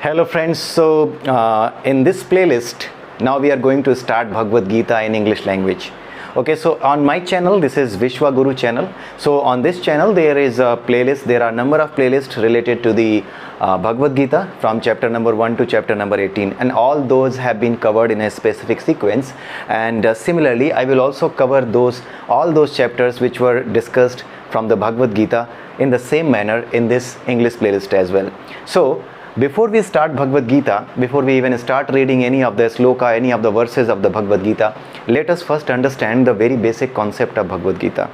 Hello friends, so in this playlist now we are going to start Bhagavad Gita in English language. Okay, so on my channel, this is Vishwa Guru channel. So on this channel there is a playlist, there are a number of playlists related to the Bhagavad Gita from chapter number 1 to chapter number 18, and all those have been covered in a specific sequence. And similarly I will also cover all those chapters which were discussed from the Bhagavad Gita in the same manner in this English playlist as well. So before we start Bhagavad Gita, before we even start reading any of the sloka, any of the verses of the Bhagavad Gita, let us first understand the very basic concept of Bhagavad Gita.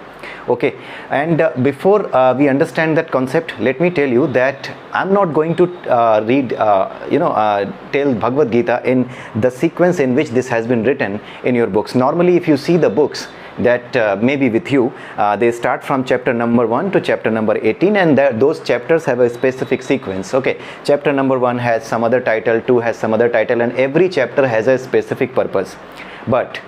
Okay, and before we understand that concept, let me tell you that I'm not going to tell Bhagavad Gita in the sequence in which this has been written in your books. Normally, if you see the books that may be with you, they start from chapter number 1 to chapter number 18, and those chapters have a specific sequence. Okay, chapter number 1 has some other title, 2 has some other title, and every chapter has a specific purpose. But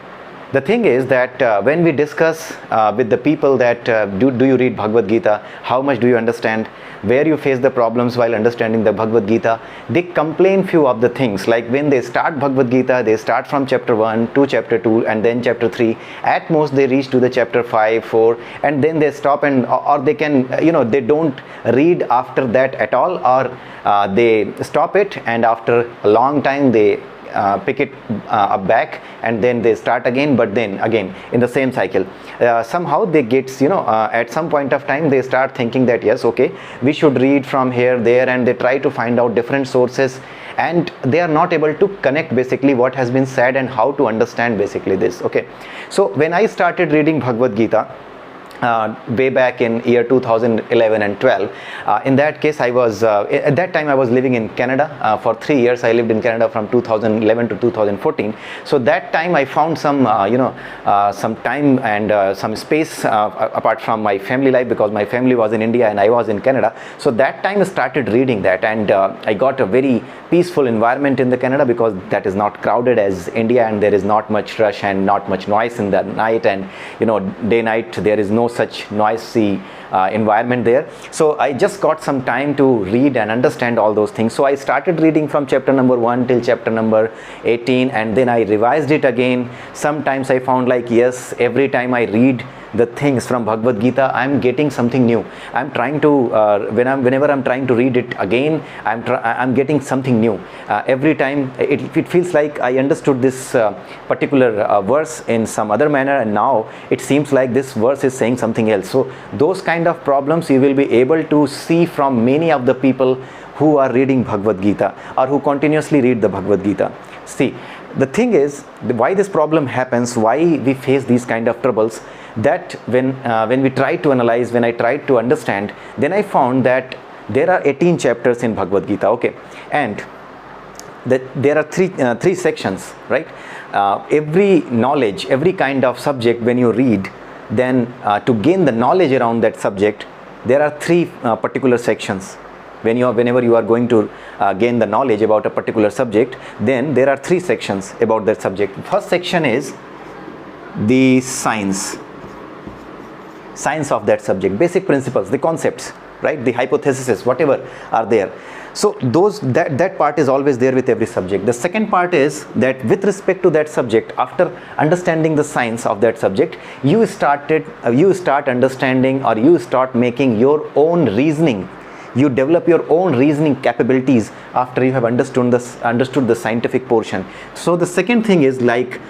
the thing is that when we discuss with the people that do you read Bhagavad Gita, how much do you understand, where you face the problems while understanding the Bhagavad Gita, they complain few of the things, like when they start Bhagavad Gita, they start from chapter 1 to chapter 2 and then chapter 3. At most they reach to the chapter 5, 4, and then they stop, and or they can they don't read after that at all, or they stop it, and after a long time they pick it up back, and then they start again, but then again in the same cycle. Somehow they get at some point of time they start thinking that yes, okay, we should read from here, there, and they try to find out different sources, and they are not able to connect basically what has been said and how to understand basically this. Okay, so when I started reading Bhagavad Gita way back in year 2011 and 12, in that case I was at that time I was living in Canada for 3 years. I lived in Canada from 2011 to 2014. So that time I found some some time and some space apart from my family life, because my family was in India and I was in Canada. So that time I started reading that, and I got a very peaceful environment in the Canada, because that is not crowded as India, and there is not much rush and not much noise in the night, and day night there is no such noisy environment there. So I just got some time to read and understand all those things. So I started reading from chapter number 1 till chapter number 18, and then I revised it again. Sometimes I found like, yes, every time I read the things from Bhagavad Gita, I'm getting something new. I'm trying to whenever I'm trying to read it again, I'm getting something new. Every time it feels like I understood this particular verse in some other manner, and now it seems like this verse is saying something else. So those kind of problems you will be able to see from many of the people who are reading Bhagavad Gita, or who continuously read the Bhagavad Gita. See, the thing is, why this problem happens, why we face these kind of troubles, that when we try to analyze, when I tried to understand, then I found that there are 18 chapters in Bhagavad Gita. Okay, and that there are three sections, right? Every knowledge, every kind of subject, when you read, then to gain the knowledge around that subject, there are three particular sections. Whenever you are going to gain the knowledge about a particular subject, then there are three sections about that subject. First section is the science of that subject, basic principles, the concepts, right? The hypotheses, whatever are there. So that part is always there with every subject. The second part is that with respect to that subject, after understanding the science of that subject, you start understanding, or you start making your own reasoning. You develop your own reasoning capabilities after you have understood the scientific portion. So the second thing is like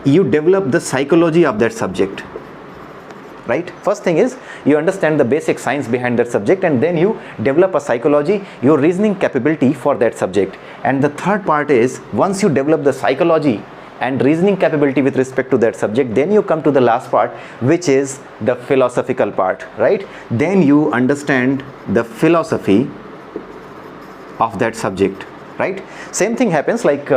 you develop the psychology of that subject, right? First thing is you understand the basic science behind that subject, and then you develop a psychology, your reasoning capability for that subject. And the third part is, once you develop the psychology and reasoning capability with respect to that subject, then you come to the last part, which is the philosophical part, right? Then you understand the philosophy of that subject, right? Same thing happens, like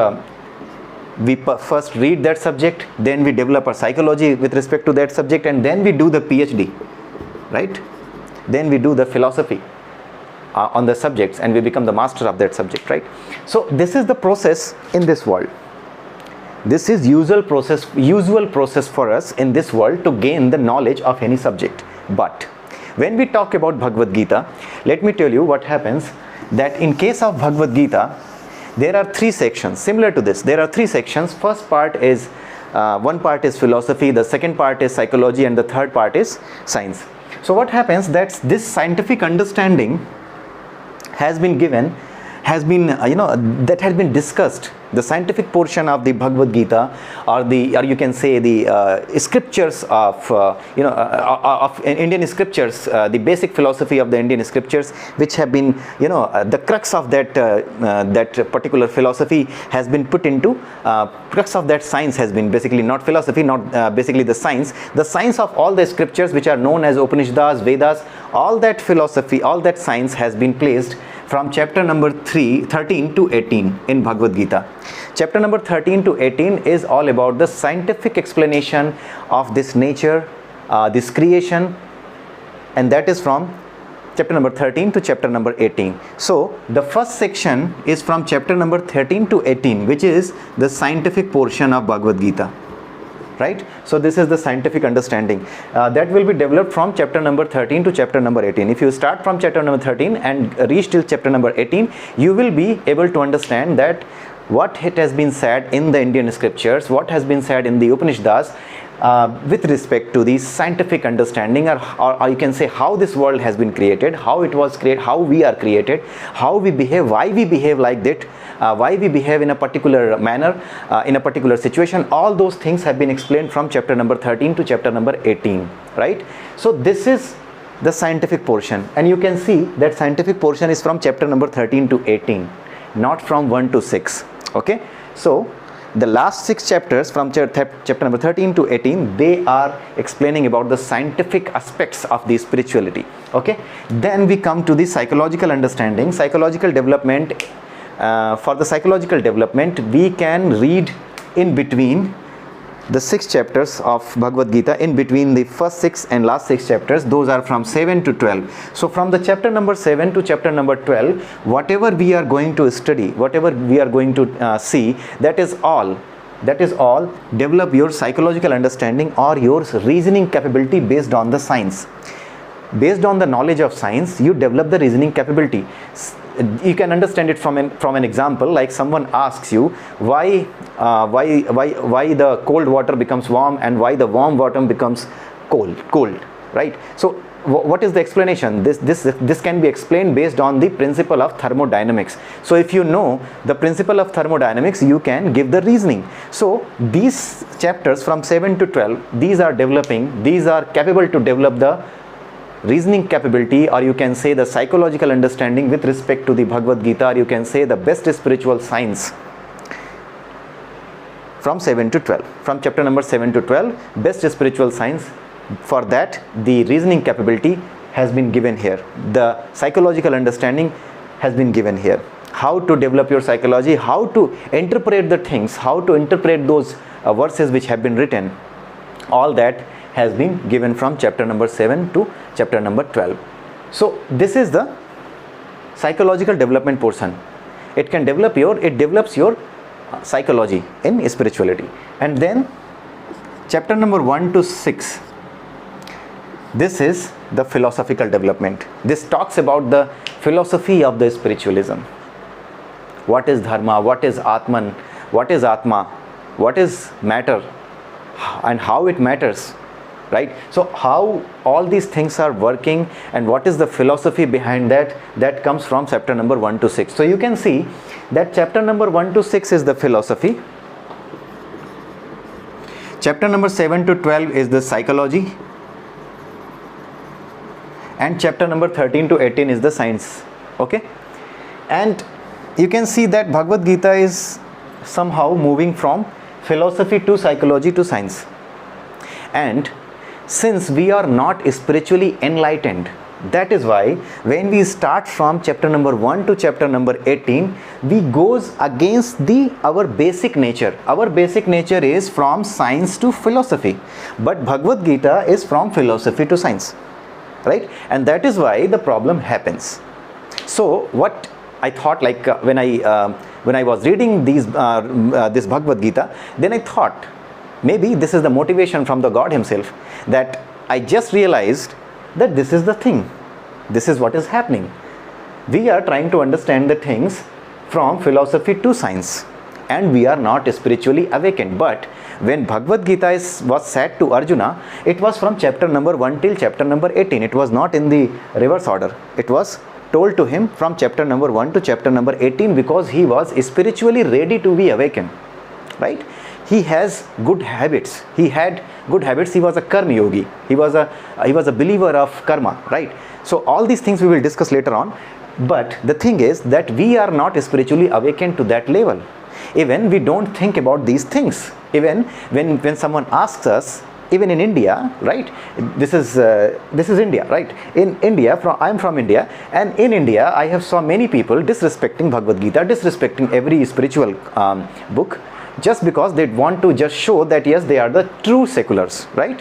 we first read that subject, then we develop our psychology with respect to that subject, and then we do the PhD, right? Then we do the philosophy on the subjects, and we become the master of that subject, right? So this is the process in this world. This is usual process for us in this world to gain the knowledge of any subject. But When we talk about Bhagavad Gita, let me tell you what happens, that in case of Bhagavad Gita, there are three sections similar to this. There are three sections. First part is one part is philosophy, the second part is psychology, and the third part is science. So what happens, that this scientific understanding has been given, has been that has been discussed. The scientific portion of the Bhagavad Gita, or you can say the scriptures of of Indian scriptures, the basic philosophy of the Indian scriptures, which have been the crux of that particular philosophy has been put into crux of that science has been basically not philosophy, not basically the science of all the scriptures which are known as Upanishads, Vedas. All that philosophy, all that science has been placed from chapter number 13 to 18 in Bhagavad Gita. Chapter number 13 to 18 is all about the scientific explanation of this nature, this creation, and that is from chapter number 13 to chapter number 18. So the first section is from chapter number 13 to 18, which is the scientific portion of Bhagavad Gita. Right? So this is the scientific understanding that will be developed from chapter number 13 to chapter number 18. If you start from chapter number 13 and reach till chapter number 18, you will be able to understand that what it has been said in the Indian scriptures, what has been said in the Upanishads with respect to the scientific understanding, or you can say how this world has been created, how it was created, how we are created, how we behave, why we behave like that, why we behave in a particular manner, in a particular situation. All those things have been explained from chapter number 13 to chapter number 18, right? So this is the scientific portion, and you can see that scientific portion is from chapter number 13 to 18, not from 1 to 6. Okay, so the last 6 chapters from chapter number 13 to 18, they are explaining about the scientific aspects of the spirituality. Okay, then we come to the psychological understanding, psychological development. For the psychological development, we can read in between the 6 chapters of Bhagavad Gita, in between the first 6 and last 6 chapters. Those are from 7 to 12. So from the chapter number 7 to chapter number 12, whatever we are going to study, whatever we are going to see, that is all develop your psychological understanding or your reasoning capability based on the science. Based on the knowledge of science, you develop the reasoning capability. You can understand it from an example, like someone asks you why the cold water becomes warm and why the warm water becomes cold, right? So what is the explanation? This can be explained based on the principle of thermodynamics. So if you know the principle of thermodynamics, you can give the reasoning. So these chapters from 7 to 12, these are capable to develop the reasoning capability, or you can say the psychological understanding with respect to the Bhagavad Gita, or you can say the best spiritual science from 7 to 12. From chapter number 7 to 12, best spiritual science. For that, the reasoning capability has been given here. The psychological understanding has been given here. How to develop your psychology, how to interpret the things, how to interpret those verses which have been written. All that has been given from chapter number 7 to chapter number 12. So this is the psychological development portion. It develops your psychology in spirituality. And then chapter number 1 to 6, this is the philosophical development. This talks about the philosophy of the spiritualism. What is dharma, what is atman, what is atma, what is matter, and how it matters, right? So how all these things are working and what is the philosophy behind that comes from chapter number 1 to 6. So you can see that chapter number 1 to 6 is the philosophy, chapter number 7 to 12 is the psychology, and chapter number 13 to 18 is the science. Okay, and you can see that Bhagavad Gita is somehow moving from philosophy to psychology to science. And since we are not spiritually enlightened, that is why when we start from chapter number 1 to chapter number 18, we goes against our basic nature. Our basic nature is from science to philosophy, but Bhagavad Gita is from philosophy to science, right? And that is why the problem happens. So what I thought, like when I was reading this Bhagavad Gita, then I thought maybe this is the motivation from the God himself, that I just realized that this is the thing, this is what is happening. We are trying to understand the things from philosophy to science, and we are not spiritually awakened. But when Bhagavad Gita was said to Arjuna, it was from chapter number 1 till chapter number 18. It was not in the reverse order. It was told to him from chapter number 1 to chapter number 18 because he was spiritually ready to be awakened, right? He has good habits. He had good habits. He was a karma yogi. He was a believer of karma, right? So all these things we will discuss later on. But the thing is that we are not spiritually awakened to that level. Even we don't think about these things. Even when someone asks us, even in India, right? This is India, right? In India, I am from India, and in India, I have saw many people disrespecting Bhagavad Gita, disrespecting every spiritual book, just because they want to just show that yes, they are the true seculars, right?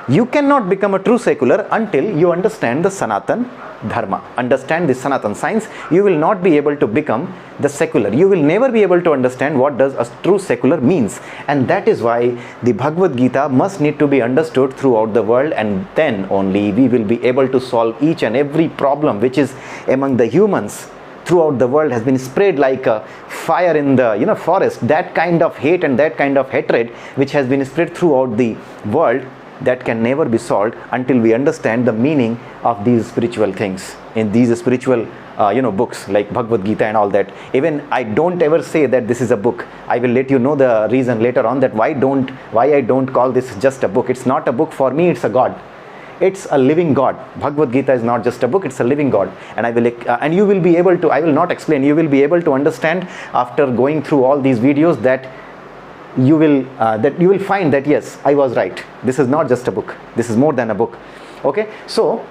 You cannot become a true secular until you understand the Sanatan Dharma, understand the Sanatan science. You will not be able to become the secular. You will never be able to understand what does a true secular means. And that is why the Bhagavad Gita must need to be understood throughout the world, and then only we will be able to solve each and every problem which is among the humans throughout the world, has been spread like a fire in the forest. That kind of hate and that kind of hatred which has been spread throughout the world, that can never be solved until we understand the meaning of these spiritual things in these spiritual books like Bhagavad Gita and all that. Even I don't ever say that this is a book. I will let you know the reason later on that why I don't call this just a book. It's not a book for me, it's a God. It's a living God. Bhagavad Gita is not just a book, it's a living God. And and you will be able to, I will not explain, you will be able to understand after going through all these videos that you will find that yes, I was right. This is not just a book. This is more than a book. Okay, so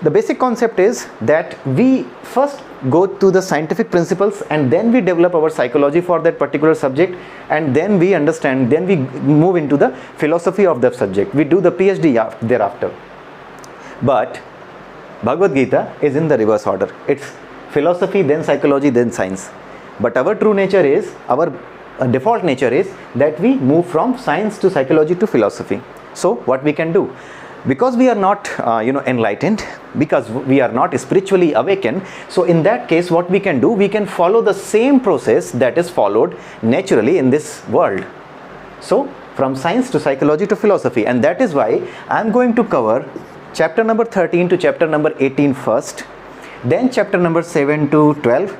the basic concept is that we first go to the scientific principles, and then we develop our psychology for that particular subject, and then we understand, then we move into the philosophy of the subject. We do the PhD thereafter. But Bhagavad Gita is in the reverse order. It's philosophy, then psychology, then science. But our true nature is, our default nature is that we move from science to psychology to philosophy. So what we can do, because we are not enlightened, because we are not spiritually awakened, so in that case what we can do, we can follow the same process that is followed naturally in this world. So from science to psychology to philosophy, and that is why I am going to cover chapter number 13 to chapter number 18 first, then chapter number 7 to 12,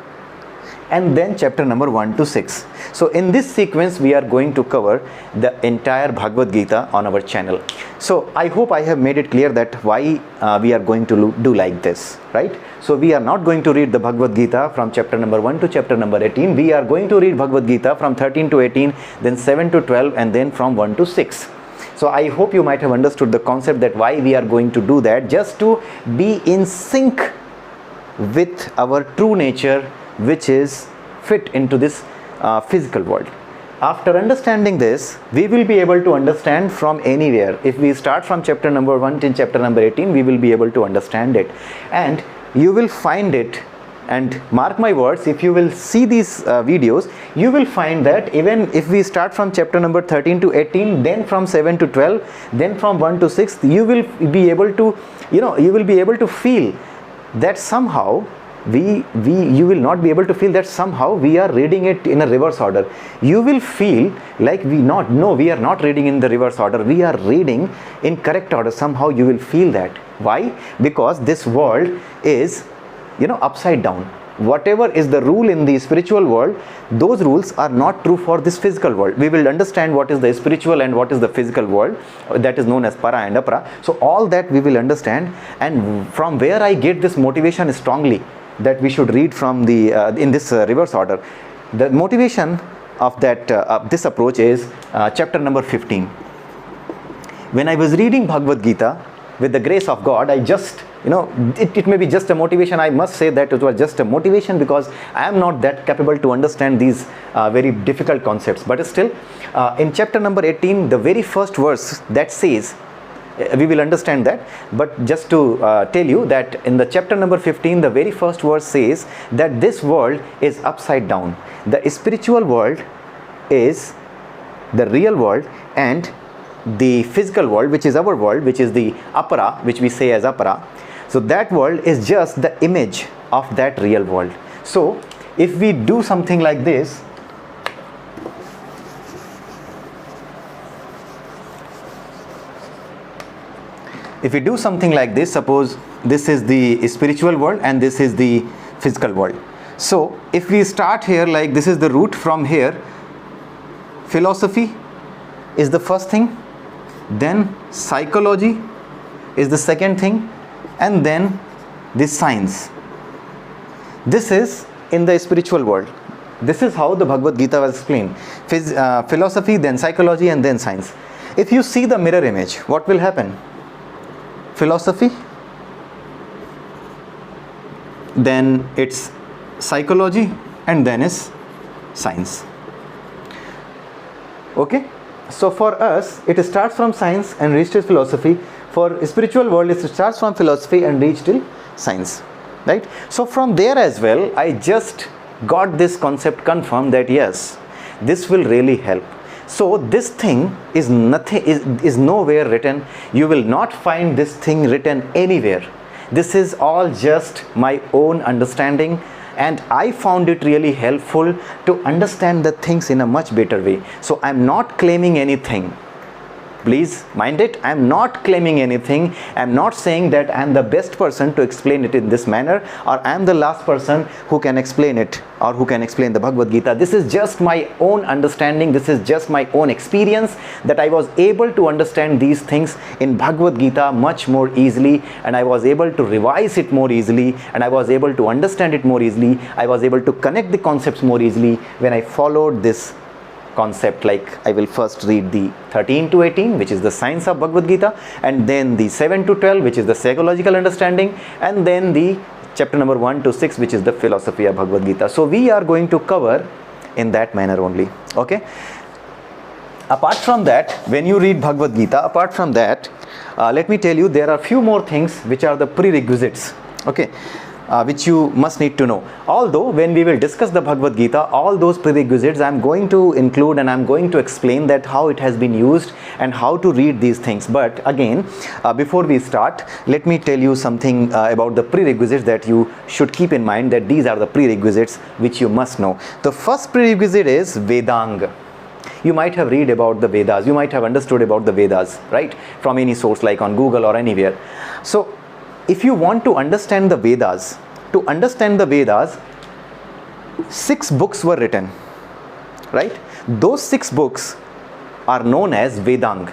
and then chapter number 1 to 6. So in this sequence we are going to cover the entire Bhagavad Gita on our channel. So I hope I have made it clear that why we are going to do like this, right? So we are not going to read the Bhagavad Gita from chapter number 1 to chapter number 18. We are going to read Bhagavad Gita from 13 to 18, then 7 to 12, and then from 1 to 6. So I hope you might have understood the concept that why we are going to do that, just to be in sync with our true nature, which is fit into this physical world. After understanding this, we will be able to understand from anywhere. If we start from chapter number 1 till chapter number 18, we will be able to understand it, and you will find it. And mark my words, if you will see these videos, you will find that even if we start from chapter number 13 to 18, then from 7 to 12, then from 1 to 6, you will be able to feel that somehow you will not be able to feel that somehow we are reading it in a reverse order. You will feel like we are not reading in the reverse order, we are reading in correct order. Somehow you will feel that. Why? Because this world is upside down. Whatever is the rule in the spiritual world, those rules are not true for this physical world. We will understand what is the spiritual and what is the physical world, that is known as para and apara. So all that we will understand, and from where I get this motivation strongly that we should read from the in this reverse order. The motivation of that this approach is chapter number 15. When I was reading Bhagavad Gita, with the grace of God, I just it may be just a motivation. I must say that it was just a motivation because I am not that capable to understand these very difficult concepts. But still, in chapter number 18, the very first verse that says, we will understand that, but just to tell you that in the chapter number 15, the very first verse says that this world is upside down. The spiritual world is the real world, and the physical world, which is our world, which is the apara, which we say as apara. So that world is just the image of that real world. So if we do something like this, suppose this is the spiritual world and this is the physical world. So if we start here, like this is the root, from here philosophy is the first thing, then psychology is the second thing, and then this science. This is in the spiritual world. This is how the Bhagavad Gita was explained. Philosophy, then psychology, and then science. If you see the mirror image, what will happen? Philosophy, then it's psychology, and then is science. Okay, so for us it starts from science and reaches till philosophy. For spiritual world it starts from philosophy and reaches till science, right? So from there as well, I just got this concept confirmed that yes, this will really help. So this thing is nothing, is nowhere written. You will not find this thing written anywhere. This is all just my own understanding, and I found it really helpful to understand the things in a much better way. So I'm not claiming anything. Please mind it, I am not claiming anything. I am not saying that I am the best person to explain it in this manner, or I am the last person who can explain it, or who can explain the Bhagavad Gita. This is just my own understanding. This is just my own experience, that I was able to understand these things in Bhagavad Gita much more easily, and I was able to revise it more easily, and I was able to understand it more easily. I was able to connect the concepts more easily when I followed this concept. Like I will first read the 13 to 18, which is the science of Bhagavad Gita, and then the 7 to 12, which is the psychological understanding, and then the chapter number 1 to 6, which is the philosophy of Bhagavad Gita. So we are going to cover in that manner only. Okay, apart from that, when you read Bhagavad Gita, apart from that, let me tell you, there are few more things which are the prerequisites, okay, which you must need to know. Although when we will discuss the Bhagavad Gita, all those prerequisites I am going to include, and I am going to explain that how it has been used and how to read these things. But again, before we start, let me tell you something about the prerequisites that you should keep in mind, that these are the prerequisites which you must know. The first prerequisite is Vedanga. You might have read about the Vedas, you might have understood about the Vedas, right, from any source like on Google or anywhere. So if you want to understand the Vedas, 6 books were written, right? Those 6 books are known as Vedang.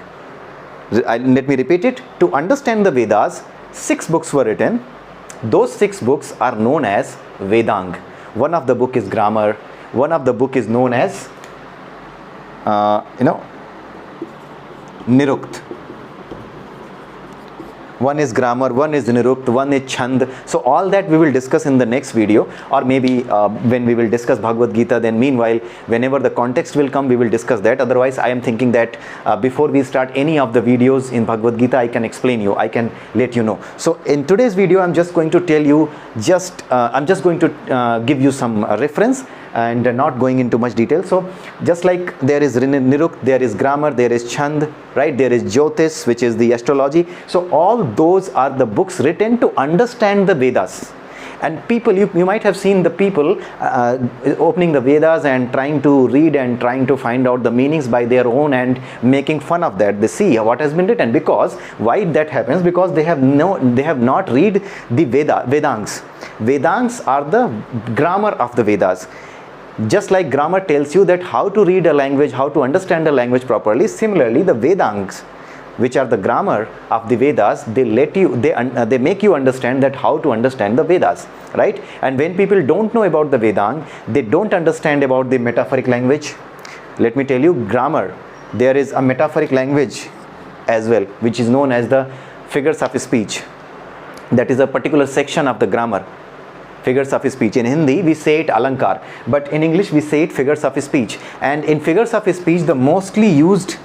Let me repeat it. To understand the Vedas, 6 books were written. Those 6 books are known as Vedang. One of the book is grammar. One of the book is known as Nirukt. One is grammar, one is Nirukt, one is Chand. So all that we will discuss in the next video, or maybe when we will discuss Bhagavad Gita, then meanwhile, whenever the context will come, we will discuss that. Otherwise, I am thinking that before we start any of the videos in Bhagavad Gita, I can explain you, I can let you know. So in today's video, I'm just going to tell you, I'm just going to give you some reference, and not going into much detail. So just like there is Nirukt, there is grammar, there is Chand, right, there is Jyotish, which is the astrology. So all those are the books written to understand the Vedas. And people, you might have seen the people opening the Vedas and trying to read and trying to find out the meanings by their own and making fun of that. They see what has been written. Because why that happens? Because they have not read the Vedangs. Vedangs are the grammar of the Vedas. Just like grammar tells you that how to read a language, how to understand a language properly, similarly the Vedangs, which are the grammar of the Vedas, they make you understand that how to understand the Vedas, right? And when people don't know about the Vedang, they don't understand about the metaphoric language. Let me tell you, grammar, there is a metaphoric language as well, which is known as the figures of speech. That is a particular section of the grammar. Figures of speech. In Hindi we say it alankar, but in English we say it figures of speech. And in figures of speech, the mostly used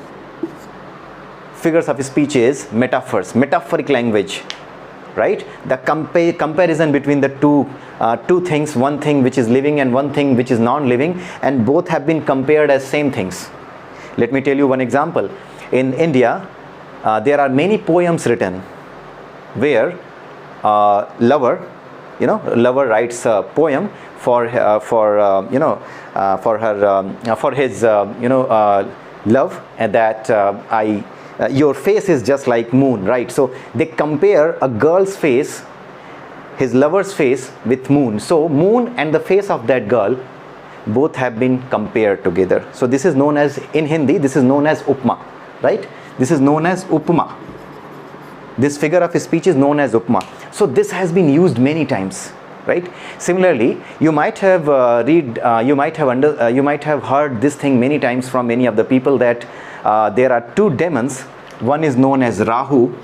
figures of speech is metaphors, metaphoric language, right? The comparison between the two things, one thing which is living and one thing which is non-living, and both have been compared as same things. Let me tell you one example. in India, there are many poems written where lover writes a poem for his love, and that your face is just like moon, right? So they compare a girl's face, his lover's face, with moon. So moon and the face of that girl both have been compared together. So this is known as, in Hindi, this is known as Upma, right? This is known as Upma. This figure of speech is known as Upma. So this has been used many times, right? Similarly, you might have you might have heard this thing many times from many of the people, that there are two demons. One is known as Rahu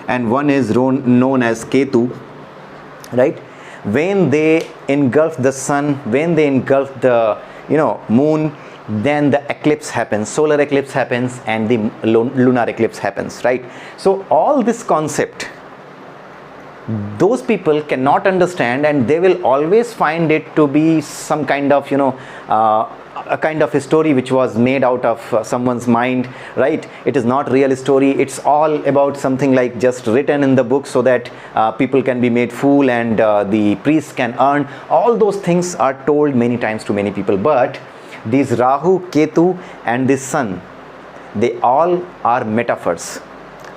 and one is known as Ketu, right? When they engulf the sun, when they engulf the moon, then the eclipse happens, solar eclipse happens, and the lunar eclipse happens, right? So all this concept, those people cannot understand, and they will always find it to be some kind of a kind of a story which was made out of someone's mind, right? It is not real story. It's all about something like just written in the book so that people can be made fool and the priests can earn. All those things are told many times to many people. But these Rahu, Ketu and this sun, they all are metaphors,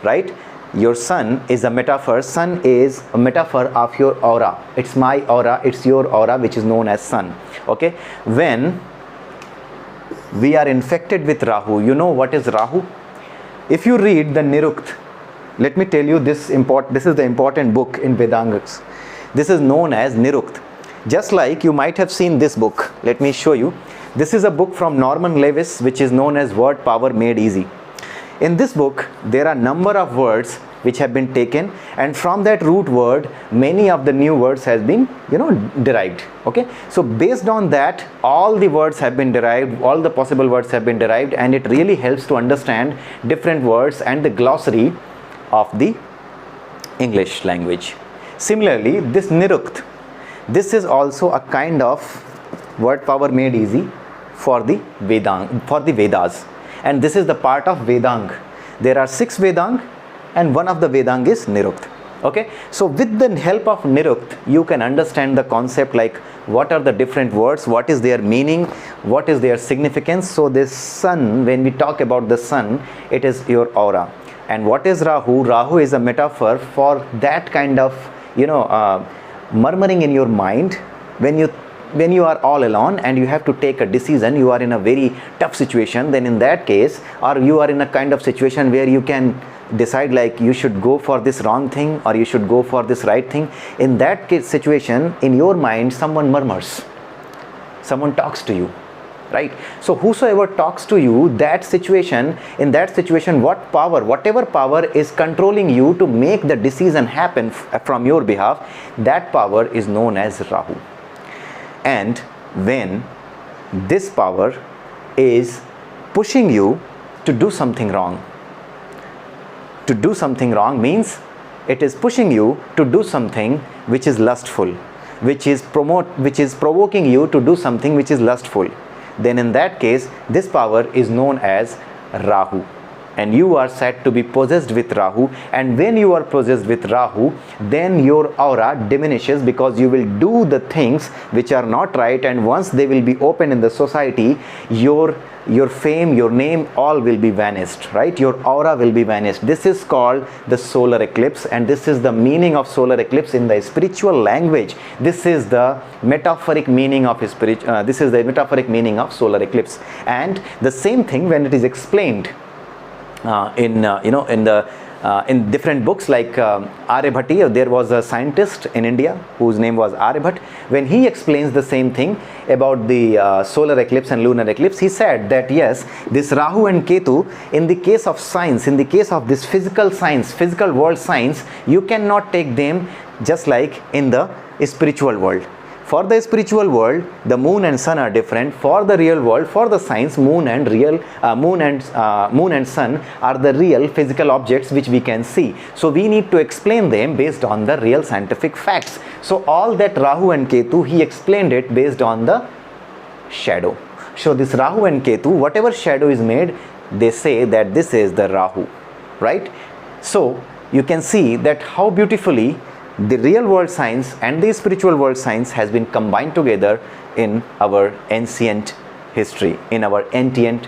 right? Your sun is a metaphor. Sun is a metaphor of your aura. It's my aura, it's your aura, which is known as sun. Okay, when we are infected with Rahu, you know what is Rahu? If you read the Nirukt, let me tell you this is the important book in Vedangas. This is known as Nirukt. Just like you might have seen this book, let me show you. This is a book from Norman Lewis, which is known as Word Power Made Easy. In this book, there are number of words which have been taken, and from that root word, many of the new words has been, derived. Okay, so based on that, all the words have been derived, all the possible words have been derived, and it really helps to understand different words and the glossary of the English language. Similarly, this Nirukt, this is also a kind of word power made easy for the Vedas, and this is the part of Vedang. There are 6 Vedang, and one of the Vedang is Nirukt. Okay, so with the help of Nirukt, you can understand the concept, like what are the different words, what is their meaning, what is their significance. So this sun, when we talk about the sun, it is your aura. And what is Rahu? Rahu is a metaphor for that kind of murmuring in your mind when you are all alone and you have to take a decision. You are in a very tough situation. Then in that case, or you are in a kind of situation where you can decide, like you should go for this wrong thing or you should go for this right thing. In that case, situation, in your mind, someone murmurs, someone talks to you, right? So whosoever talks to you, in that situation, whatever power is controlling you to make the decision happen from your behalf, that power is known as Rahu. And when this power is pushing you to do something wrong, means it is pushing you to do something which is lustful, which is provoking you to do something which is lustful, then in that case, this power is known as Rahu. And you are said to be possessed with Rahu. And when you are possessed with Rahu, then your aura diminishes, because you will do the things which are not right, and once they will be open in the society, your fame, your name, all will be vanished, right? Your aura will be vanished. This is called the solar eclipse, and this is the meaning of solar eclipse in the spiritual language. This is the metaphoric meaning of solar eclipse. And the same thing when it is explained in different books, like Aryabhati. There was a scientist in India whose name was Aryabhat. When he explains the same thing about the solar eclipse and lunar eclipse, he said that yes, this Rahu and Ketu, in the case of science, in the case of this physical science, physical world science, you cannot take them just like in the spiritual world. For the spiritual world, the moon and sun are different. For the real world, for the science, moon and sun are the real physical objects which we can see. So we need to explain them based on the real scientific facts. So all that Rahu and Ketu, he explained it based on the shadow. So this Rahu and Ketu, whatever shadow is made, they say that this is the Rahu, right? So you can see that how beautifully the real world science and the spiritual world science has been combined together in our ancient history, in our ancient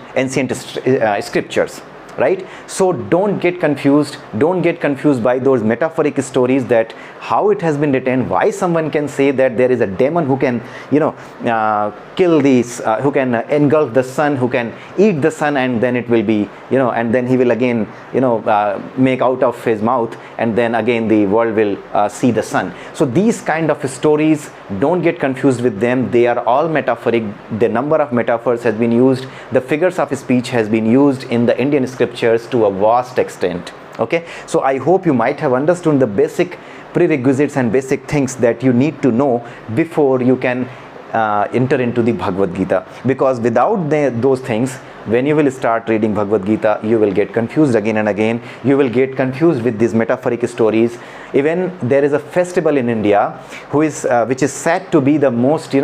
scriptures, right? So don't get confused by those metaphoric stories, that how it has been written, why someone can say that there is a demon who can kill these, who can engulf the sun, who can eat the sun, and then it will be, and then he will again make out of his mouth, and then again the world will see the sun. So these kind of stories, don't get confused with them. They are all metaphoric. The number of metaphors has been used, the figures of speech has been used in the Indian scriptures to a vast extent. Okay, so I hope you might have understood the basic prerequisites and basic things that you need to know before you can enter into the Bhagavad Gita, because without those things, when you will start reading Bhagavad Gita, you will get confused again and again. You will get confused with these metaphoric stories. Even there is a festival in India which is said to be the most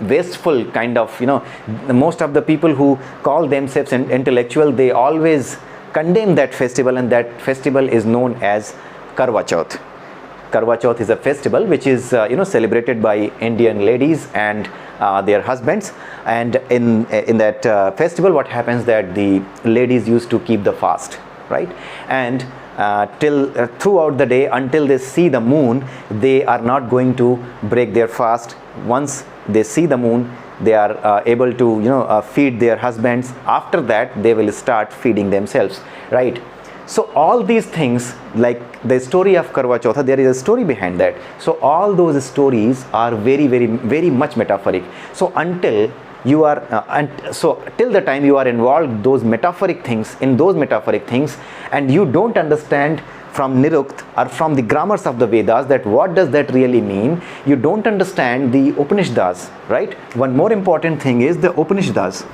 wasteful kind of, most of the people who call themselves intellectual, they always condemn that festival, and that festival is known as Karwa Chauth. Karwa Chauth is a festival which is celebrated by Indian ladies and their husbands, and in that festival, what happens that the ladies used to keep the fast, right? And throughout the day, until they see the moon, they are not going to break their fast. Once they see the moon, they are able to feed their husbands. After that, they will start feeding themselves, right? So all these things, like the story of Karwa Chauth, there is a story behind that. So all those stories are very, very, very much metaphoric. So until you are till the time you are involved those metaphoric things, and you don't understand from Nirukt or from the grammars of the Vedas that what does that really mean, you don't understand the Upanishads, right? One more important thing is the Upanishads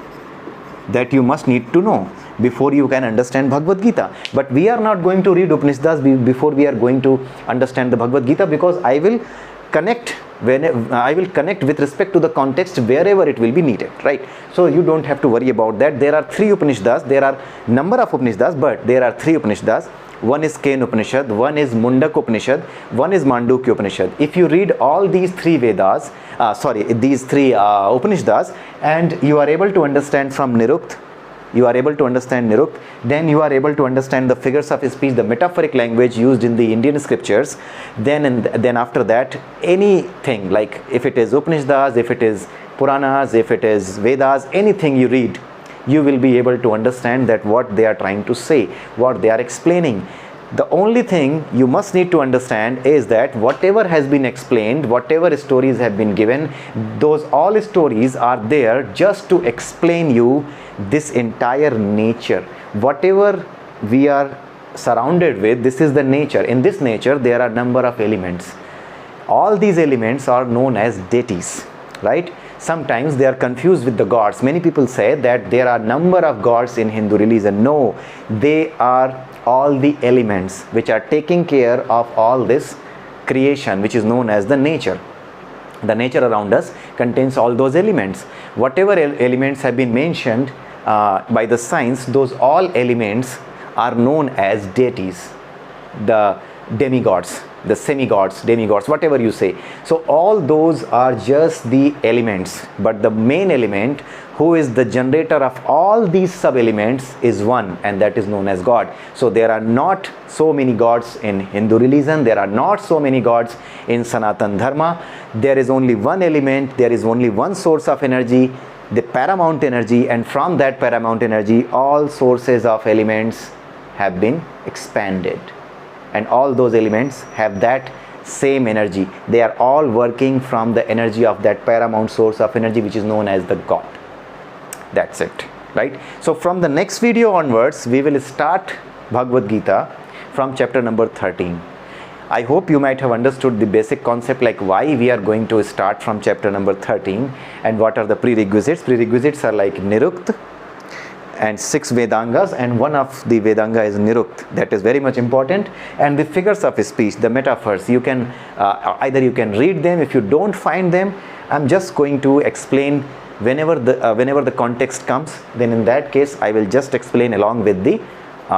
that you must need to know before you can understand Bhagavad Gita. But we are not going to read Upanishads before we are going to understand the Bhagavad Gita, because I will connect with respect to the context wherever it will be needed, right? So you don't have to worry about that. There are 3 Upanishads. There are number of Upanishads, but there are 3 Upanishads. One is Ken Upanishad, one is Mundak Upanishad, one is Mandukya Upanishad. If you read all these 3 Vedas, these 3 Upanishads, and you are able to understand from Nirukt, then you are able to understand the figures of speech, the metaphoric language used in the Indian scriptures. Then after that, anything, like if it is Upanishads, if it is Puranas, if it is Vedas, anything you read, you will be able to understand that what they are trying to say, what they are explaining. The only thing you must need to understand is that whatever has been explained, whatever stories have been given, those all stories are there just to explain you this entire nature. Whatever we are surrounded with, this is the nature. In this nature, there are number of elements. All these elements are known as deities, right? Sometimes they are confused with the gods. Many people say that there are number of gods in Hindu religion. No, they are all the elements which are taking care of all this creation, which is known as the nature. The nature around us contains all those elements. Whatever elements have been mentioned by the science, those all elements are known as deities, the demigods, the semi-gods, demigods, whatever you say. So all those are just the elements, but the main element, who is the generator of all these sub-elements, is one, and that is known as God. So there are not so many gods in Hindu religion, there are not so many gods in Sanatan Dharma. There is only one element, there is only one source of energy, the paramount energy, and from that paramount energy, all sources of elements have been expanded. And all those elements have that same energy. They are all working from the energy of that paramount source of energy, which is known as the God. That's it, right? So from the next video onwards, we will start Bhagavad Gita from chapter number 13. I hope you might have understood the basic concept, like why we are going to start from chapter number 13 and what are the prerequisites. Prerequisites are like Nirukt and 6 Vedangas, and one of the Vedanga is Nirukt. That is very much important. And the figures of speech, the metaphors, you can either you can read them. If you don't find them, I'm just going to explain whenever the context comes, then in that case I will just explain along with the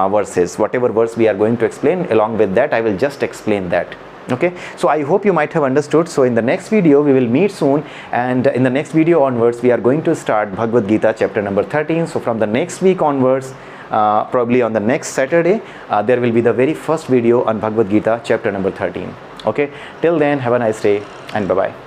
verses. Whatever verse we are going to explain, along with that I will just explain that. Okay, so I hope you might have understood. So in the next video we will meet soon, and in the next video onwards we are going to start Bhagavad Gita chapter number 13. So from the next week onwards, probably on the next Saturday, there will be the very first video on Bhagavad Gita chapter number 13. Okay, till then, have a nice day and bye bye.